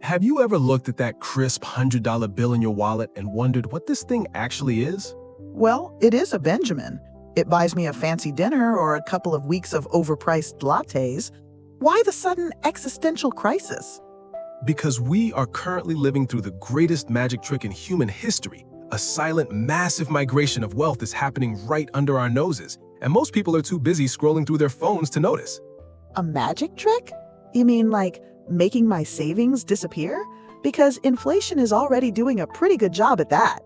Have you ever looked at that crisp $100 bill in your wallet and wondered what this thing actually is? Well, it is a Benjamin. It buys me a fancy dinner or a couple of weeks of overpriced lattes. Why the sudden existential crisis? Because we are currently living through the greatest magic trick in human history. A silent, massive migration of wealth is happening right under our noses, and most people are too busy scrolling through their phones to notice. A magic trick? You mean like making my savings disappear? Because inflation is already doing a pretty good job at that.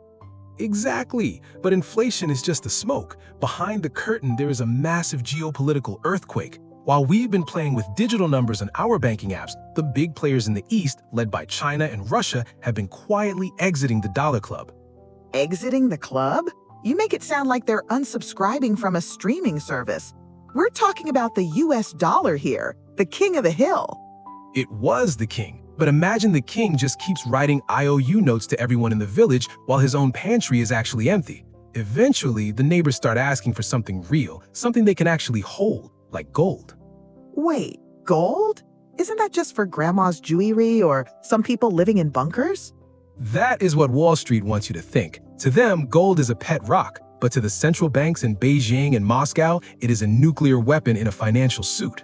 Exactly, but inflation is just the smoke. Behind the curtain, there is a massive geopolitical earthquake. While we've been playing with digital numbers on our banking apps, the big players in the East, led by China and Russia, have been quietly exiting the dollar club. Exiting the club? You make it sound like they're unsubscribing from a streaming service. We're talking about the US dollar here, the king of the hill. It was the king, but imagine the king just keeps writing IOU notes to everyone in the village while his own pantry is actually empty. Eventually, the neighbors start asking for something real, something they can actually hold, like gold. Wait, gold? Isn't that just for grandma's jewelry or some people living in bunkers? That is what Wall Street wants you to think. To them, gold is a pet rock, but to the central banks in Beijing and Moscow, it is a nuclear weapon in a financial suit.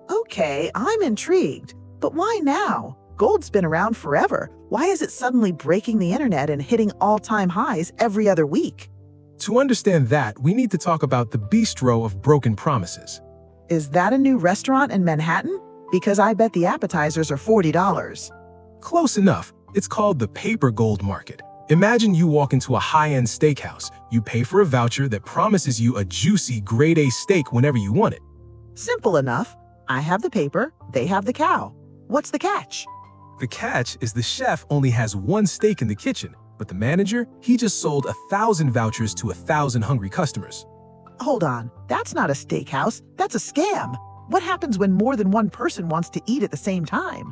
Okay, I'm intrigued. But why now? Gold's been around forever. Why is it suddenly breaking the internet and hitting all-time highs every other week? To understand that, we need to talk about the Bistro of Broken Promises. Is that a new restaurant in Manhattan? Because I bet the appetizers are $40. Close enough. It's called the paper gold market. Imagine you walk into a high-end steakhouse. You pay for a voucher that promises you a juicy grade A steak whenever you want it. Simple enough. I have the paper, they have the cow. What's the catch? The catch is the chef only has one steak in the kitchen, but the manager, he just sold 1,000 vouchers to 1,000 hungry customers. Hold on, that's not a steakhouse, that's a scam. What happens when more than one person wants to eat at the same time?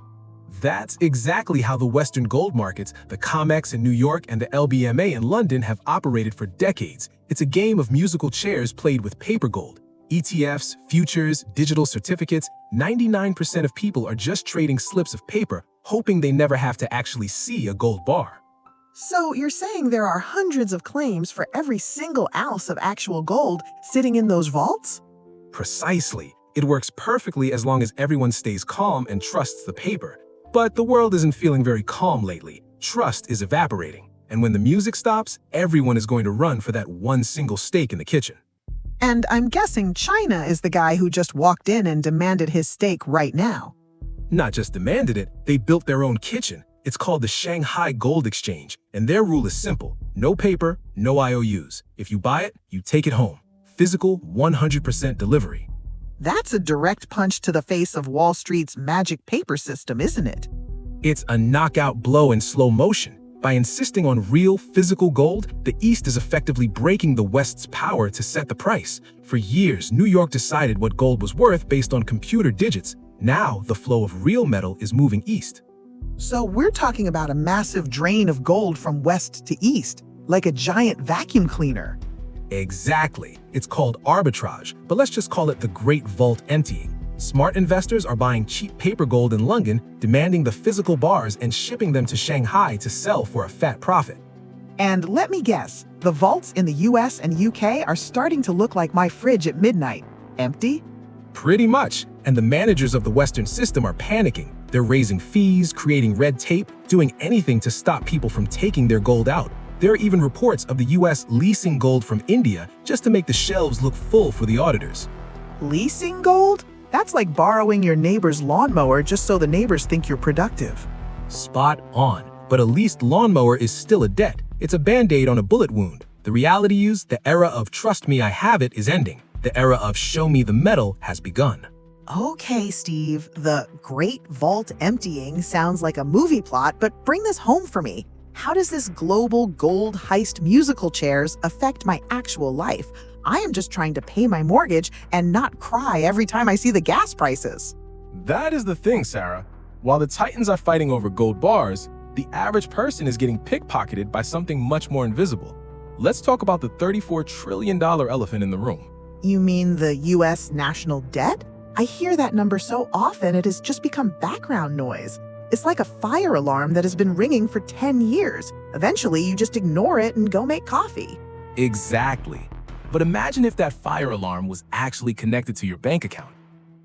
That's exactly how the Western gold markets, the COMEX in New York and the LBMA in London, have operated for decades. It's a game of musical chairs played with paper gold. ETFs, futures, digital certificates, 99% of people are just trading slips of paper, hoping they never have to actually see a gold bar. So you're saying there are hundreds of claims for every single ounce of actual gold sitting in those vaults? Precisely. It works perfectly as long as everyone stays calm and trusts the paper. But the world isn't feeling very calm lately. Trust is evaporating. And when the music stops, everyone is going to run for that one single steak in the kitchen. And I'm guessing China is the guy who just walked in and demanded his steak right now. Not just demanded it, they built their own kitchen. It's called the Shanghai Gold Exchange, and their rule is simple. No paper, no IOUs. If you buy it, you take it home. Physical, 100% delivery. That's a direct punch to the face of Wall Street's magic paper system, isn't it? It's a knockout blow in slow motion. By insisting on real physical gold, the East is effectively breaking the West's power to set the price. For years, New York decided what gold was worth based on computer digits. Now, the flow of real metal is moving east. So we're talking about a massive drain of gold from west to east, like a giant vacuum cleaner. Exactly. It's called arbitrage, but let's just call it the Great Vault Emptying. Smart investors are buying cheap paper gold in London, demanding the physical bars and shipping them to Shanghai to sell for a fat profit. And let me guess, the vaults in the US and UK are starting to look like my fridge at midnight. Empty? Pretty much. And the managers of the Western system are panicking. They're raising fees, creating red tape, doing anything to stop people from taking their gold out. There are even reports of the US leasing gold from India just to make the shelves look full for the auditors. Leasing gold? That's like borrowing your neighbor's lawnmower just so the neighbors think you're productive. Spot on. But a leased lawnmower is still a debt. It's a band-aid on a bullet wound. The reality is, the era of trust me I have it is ending. The era of show me the metal has begun. Okay, Steve, the Great Vault Emptying sounds like a movie plot, but bring this home for me. How does this global gold heist musical chairs affect my actual life? I am just trying to pay my mortgage and not cry every time I see the gas prices. That is the thing, Sarah. While the titans are fighting over gold bars, the average person is getting pickpocketed by something much more invisible. Let's talk about the $34 trillion elephant in the room. You mean the US national debt? I hear that number so often it has just become background noise. It's like a fire alarm that has been ringing for 10 years. Eventually, you just ignore it and go make coffee. Exactly. But imagine if that fire alarm was actually connected to your bank account.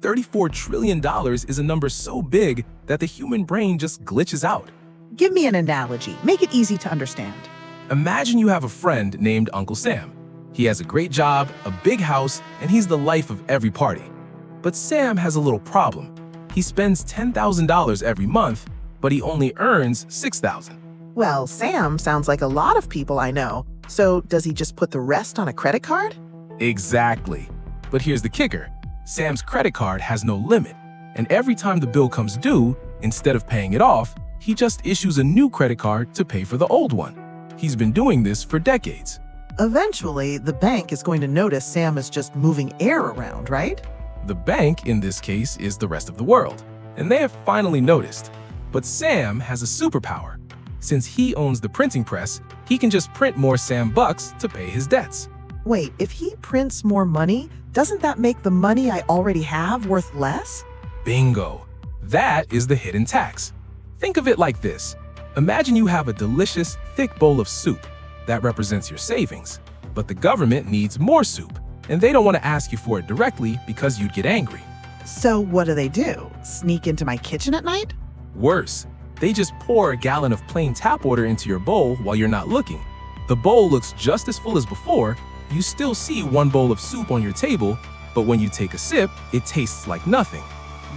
$34 trillion is a number so big that the human brain just glitches out. Give me an analogy. Make it easy to understand. Imagine you have a friend named Uncle Sam. He has a great job, a big house, and he's the life of every party. But Sam has a little problem. He spends $10,000 every month, but he only earns $6,000. Well, Sam sounds like a lot of people I know. So does he just put the rest on a credit card? Exactly. But here's the kicker. Sam's credit card has no limit, and every time the bill comes due, instead of paying it off, he just issues a new credit card to pay for the old one. He's been doing this for decades. Eventually, the bank is going to notice Sam is just moving air around, right? The bank, in this case, is the rest of the world, and they have finally noticed. But Sam has a superpower. Since he owns the printing press, he can just print more Sam bucks to pay his debts. Wait, if he prints more money, doesn't that make the money I already have worth less? Bingo! That is the hidden tax. Think of it like this. Imagine you have a delicious, thick bowl of soup. That represents your savings. But the government needs more soup, and they don't want to ask you for it directly because you'd get angry. So what do? Sneak into my kitchen at night? Worse, they just pour a gallon of plain tap water into your bowl while you're not looking. The bowl looks just as full as before. You still see one bowl of soup on your table, but when you take a sip, it tastes like nothing.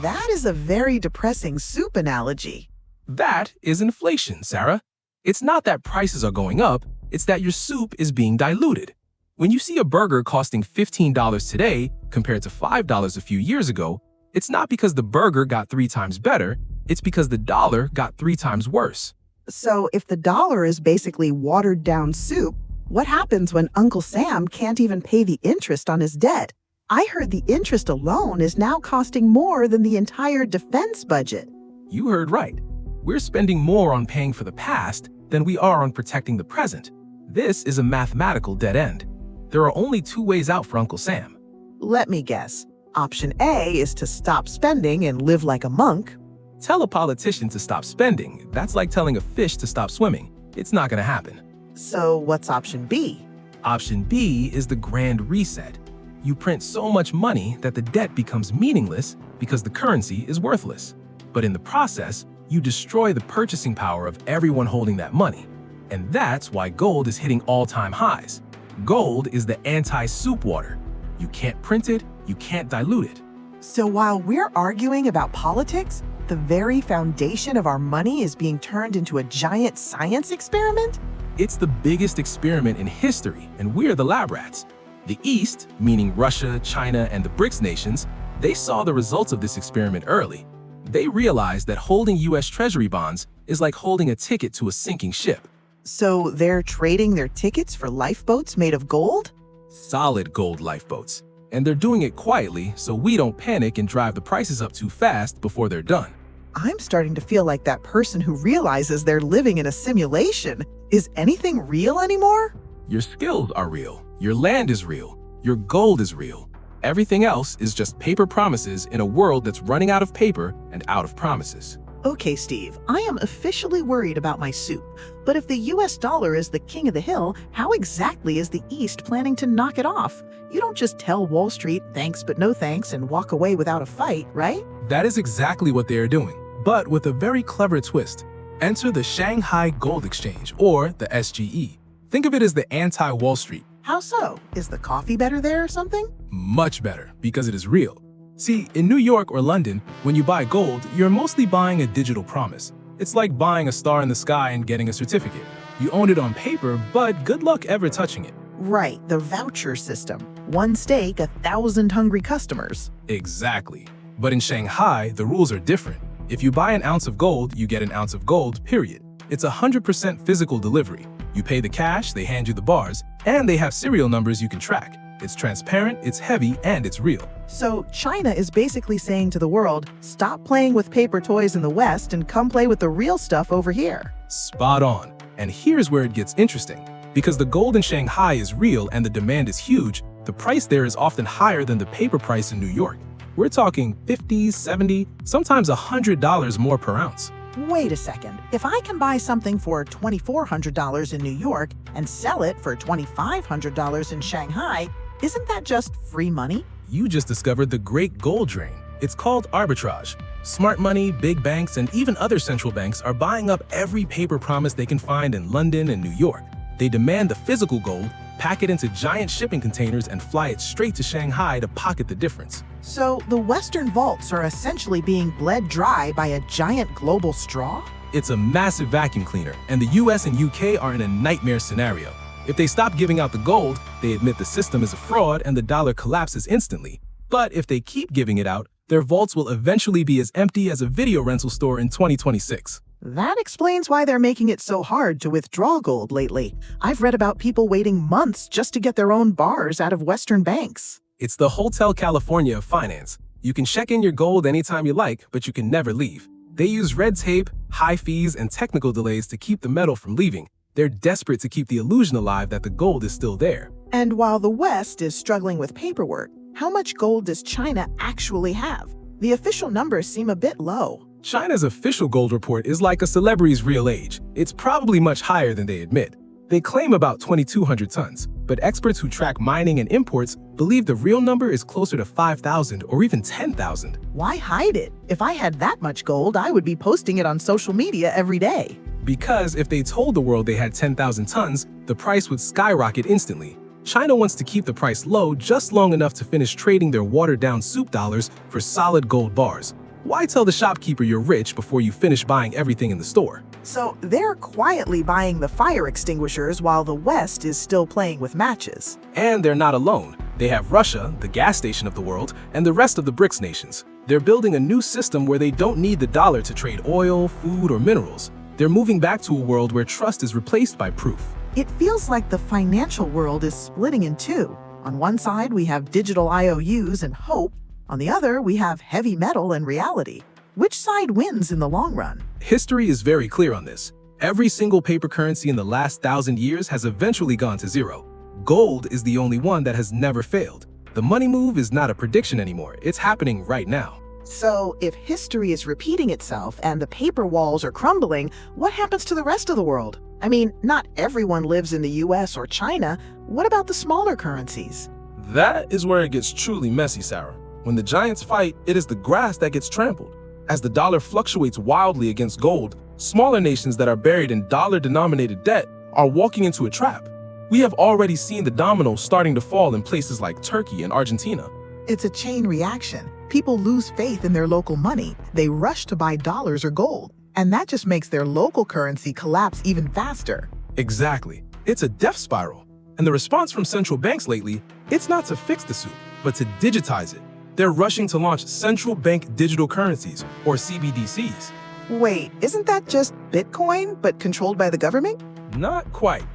That is a very depressing soup analogy. That is inflation, Sarah. It's not that prices are going up, it's that your soup is being diluted. When you see a burger costing $15 today compared to $5 a few years ago, it's not because the burger got 3 times better, it's because the dollar got 3 times worse. So if the dollar is basically watered down soup, what happens when Uncle Sam can't even pay the interest on his debt? I heard the interest alone is now costing more than the entire defense budget. You heard right. We're spending more on paying for the past than we are on protecting the present. This is a mathematical dead end. There are only 2 ways out for Uncle Sam. Let me guess. Option A is to stop spending and live like a monk. Tell a politician to stop spending. That's like telling a fish to stop swimming. It's not going to happen. So what's option B? Option B is the grand reset. You print so much money that the debt becomes meaningless because the currency is worthless. But in the process, you destroy the purchasing power of everyone holding that money. And that's why gold is hitting all-time highs. Gold is the anti-soup water. You can't print it, you can't dilute it. So while we're arguing about politics, the very foundation of our money is being turned into a giant science experiment? It's the biggest experiment in history, and we're the lab rats. The East, meaning Russia, China, and the BRICS nations, they saw the results of this experiment early. They realized that holding US Treasury bonds is like holding a ticket to a sinking ship. So they're trading their tickets for lifeboats made of gold? Solid gold lifeboats. And they're doing it quietly so we don't panic and drive the prices up too fast before they're done. I'm starting to feel like that person who realizes they're living in a simulation. Is anything real anymore? Your skills are real. Your land is real. Your gold is real. Everything else is just paper promises in a world that's running out of paper and out of promises. Okay, Steve, I am officially worried about my soup. But if the US dollar is the king of the hill, how exactly is the East planning to knock it off? You don't just tell Wall Street thanks but no thanks and walk away without a fight, right? That is exactly what they are doing, but with a very clever twist. Enter the Shanghai Gold Exchange, or the SGE. Think of it as the anti-Wall Street. How so? Is the coffee better there or something? Much better, because it is real. See, in New York or London, when you buy gold, you're mostly buying a digital promise. It's like buying a star in the sky and getting a certificate. You own it on paper, but good luck ever touching it. Right, the voucher system. One steak, 1,000 hungry customers. Exactly. But in Shanghai, the rules are different. If you buy an ounce of gold, you get an ounce of gold, period. It's 100% physical delivery. You pay the cash, they hand you the bars, and they have serial numbers you can track. It's transparent, it's heavy, and it's real. So China is basically saying to the world, stop playing with paper toys in the West and come play with the real stuff over here. Spot on. And here's where it gets interesting. Because the gold in Shanghai is real and the demand is huge, the price there is often higher than the paper price in New York. We're talking $50, $70, sometimes $100 more per ounce. Wait a second. If I can buy something for $2,400 in New York and sell it for $2,500 in Shanghai, isn't that just free money? You just discovered the great gold drain. It's called arbitrage. Smart money, big banks, and even other central banks are buying up every paper promise they can find in London and New York. They demand the physical gold, pack it into giant shipping containers, and fly it straight to Shanghai to pocket the difference. So the Western vaults are essentially being bled dry by a giant global straw? It's a massive vacuum cleaner, and the US and UK are in a nightmare scenario. If they stop giving out the gold, they admit the system is a fraud and the dollar collapses instantly. But if they keep giving it out, their vaults will eventually be as empty as a video rental store in 2026. That explains why they're making it so hard to withdraw gold lately. I've read about people waiting months just to get their own bars out of Western banks. It's the Hotel California of finance. You can check in your gold anytime you like, but you can never leave. They use red tape, high fees, and technical delays to keep the metal from leaving. They're desperate to keep the illusion alive that the gold is still there. And while the West is struggling with paperwork, how much gold does China actually have? The official numbers seem a bit low. China's official gold report is like a celebrity's real age. It's probably much higher than they admit. They claim about 2,200 tons, but experts who track mining and imports believe the real number is closer to 5,000 or even 10,000. Why hide it? If I had that much gold, I would be posting it on social media every day. Because if they told the world they had 10,000 tons, the price would skyrocket instantly. China wants to keep the price low just long enough to finish trading their watered-down soup dollars for solid gold bars. Why tell the shopkeeper you're rich before you finish buying everything in the store? So they're quietly buying the fire extinguishers while the West is still playing with matches. And they're not alone. They have Russia, the gas station of the world, and the rest of the BRICS nations. They're building a new system where they don't need the dollar to trade oil, food, or minerals. They're moving back to a world where trust is replaced by proof. It feels like the financial world is splitting in two. On one side, we have digital IOUs and hope. On the other, we have heavy metal and reality. Which side wins in the long run? History is very clear on this. Every single paper currency in the last 1,000 years has eventually gone to zero. Gold is the only one that has never failed. The money move is not a prediction anymore. It's happening right now. So if history is repeating itself and the paper walls are crumbling, what happens to the rest of the world? I mean, not everyone lives in the US or China. What about the smaller currencies? That is where it gets truly messy, Sarah. When the giants fight, it is the grass that gets trampled. As the dollar fluctuates wildly against gold, smaller nations that are buried in dollar-denominated debt are walking into a trap. We have already seen the dominoes starting to fall in places like Turkey and Argentina. It's a chain reaction. People lose faith in their local money. They rush to buy dollars or gold, and that just makes their local currency collapse even faster. Exactly. It's a death spiral. And the response from central banks lately, it's not to fix the soup, but to digitize it. They're rushing to launch central bank digital currencies, or CBDCs. Wait, isn't that just Bitcoin, but controlled by the government? Not quite.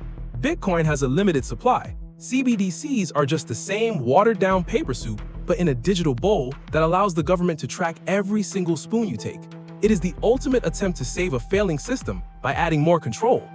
Bitcoin has a limited supply. CBDCs are just the same watered-down paper soup, but in a digital bowl that allows the government to track every single spoon you take. It is the ultimate attempt to save a failing system by adding more control.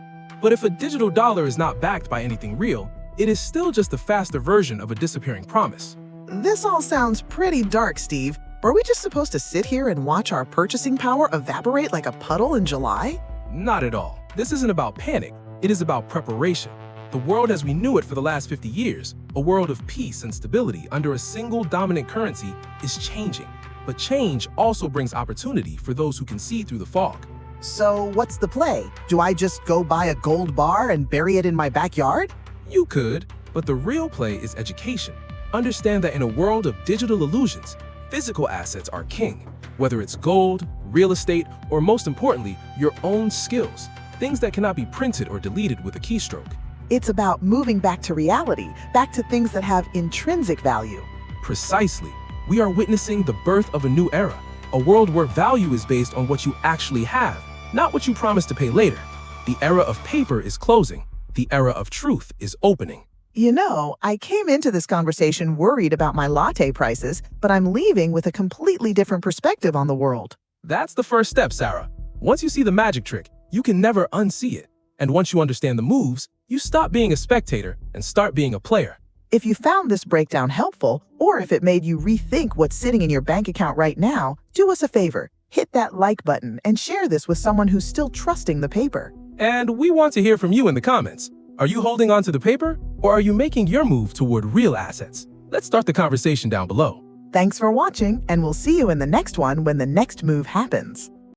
But if a digital dollar is not backed by anything real, it is still just a faster version of a disappearing promise. This all sounds pretty dark, Steve. Are we just supposed to sit here and watch our purchasing power evaporate like a puddle in July? Not at all. This isn't about panic. It is about preparation. The world as we knew it for the last 50 years, a world of peace and stability under a single dominant currency, is changing. But change also brings opportunity for those who can see through the fog. So what's the play? Do I just go buy a gold bar and bury it in my backyard? You could, but the real play is education. Understand that in a world of digital illusions, physical assets are king. Whether it's gold, real estate, or most importantly, your own skills. Things that cannot be printed or deleted with a keystroke. It's about moving back to reality, back to things that have intrinsic value. Precisely. We are witnessing the birth of a new era. A world where value is based on what you actually have, not what you promise to pay later. The era of paper is closing. The era of truth is opening. You know, I came into this conversation worried about my latte prices, but I'm leaving with a completely different perspective on the world. That's the first step, Sarah. Once you see the magic trick, you can never unsee it. And once you understand the moves, you stop being a spectator and start being a player. If you found this breakdown helpful, or if it made you rethink what's sitting in your bank account right now, do us a favor. Hit that like button and share this with someone who's still trusting the paper. And we want to hear from you in the comments. Are you holding on to the paper, or are you making your move toward real assets? Let's start the conversation down below. Thanks for watching, and we'll see you in the next one when the next move happens.